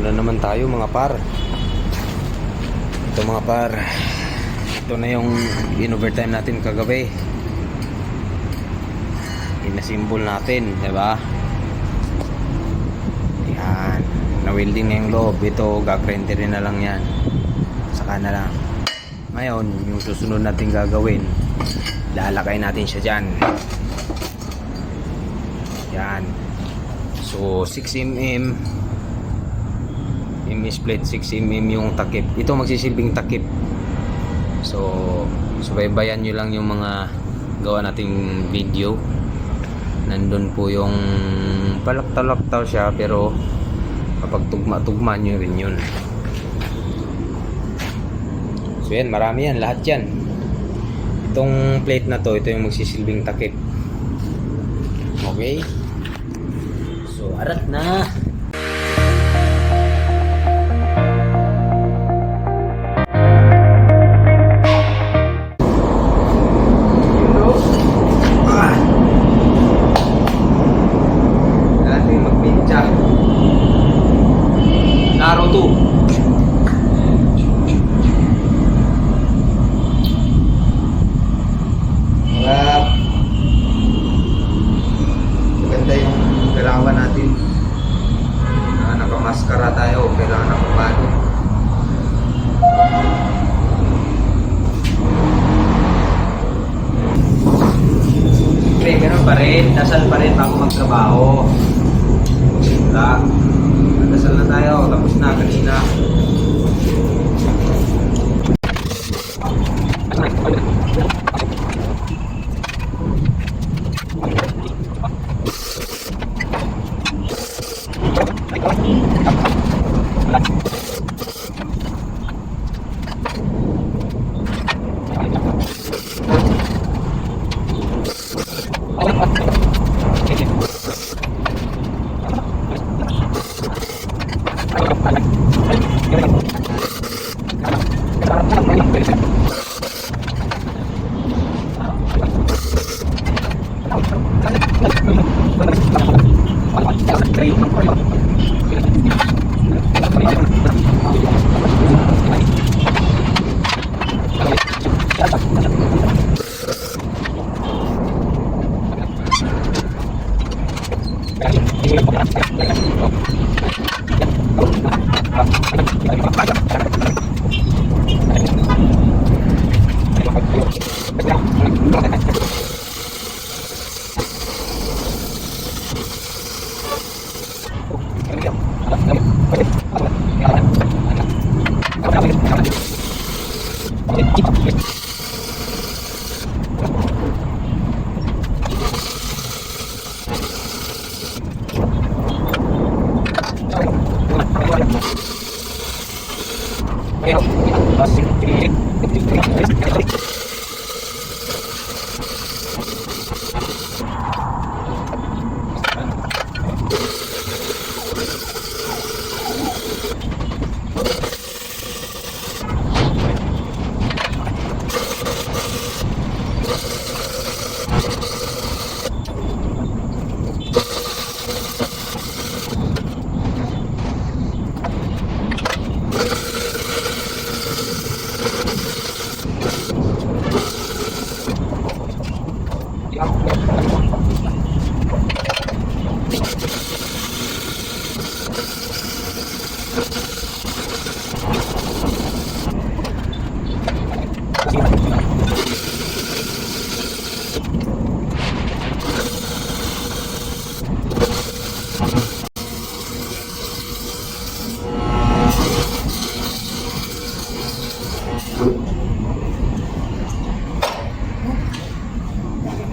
na naman tayo mga par. Ito mga par, ito na yung in-overtime natin kagabi. Inasimbol natin, diba? Yan, na-welding na yung loob. Ito, gagrinderin na lang yan. Saka na lang. Ngayon, yung susunod natin gagawin, lalakay natin siya dyan. Yan. So 6mm split, 6mm yung takip. Ito magsisilbing takip. So subaybayan nyo lang yung mga gawa nating video. Nandun po yung palakta-laktaw siya, pero kapag tugma-tugma nyo rin yun. So yan, marami yan, lahat yan. Itong plate na to, ito yung magsisilbing takip. Okay, so arat na. Natin magpincha. Naruto. Maganda yung galawan natin. Nakamaskara tayo, kailangan nakapado. Siyempre, ganun pa rin. Dasal pa rin bago magtrabaho. Wala. Dasal na tayo. Tapos na kanina.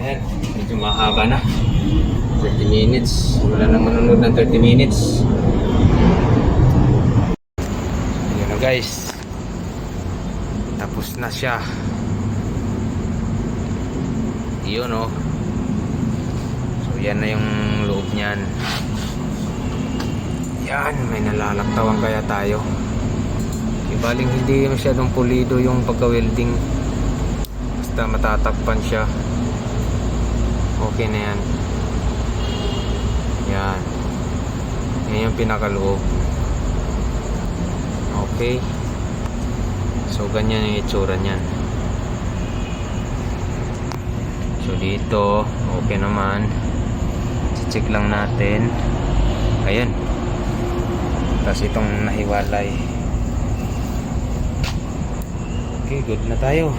Ayan, medyo mahaba na. 30 minutes. Wala nang manunod ng 30 minutes. Ayan na guys. Tapos na siya. Yun o. So yan na yung loob niyan. Yan, may nalalaktawan kaya tayo. Ibaling hindi masyadong pulido yung pagka-welding. Basta matatakpan siya. Okay na yan. Yan. Yan yung pinakaloob. Okay. So ganyan yung itsura niyan. So dito okay naman. Check lang natin. Ayan. Tapos itong nahiwalay. Okay, good na tayo.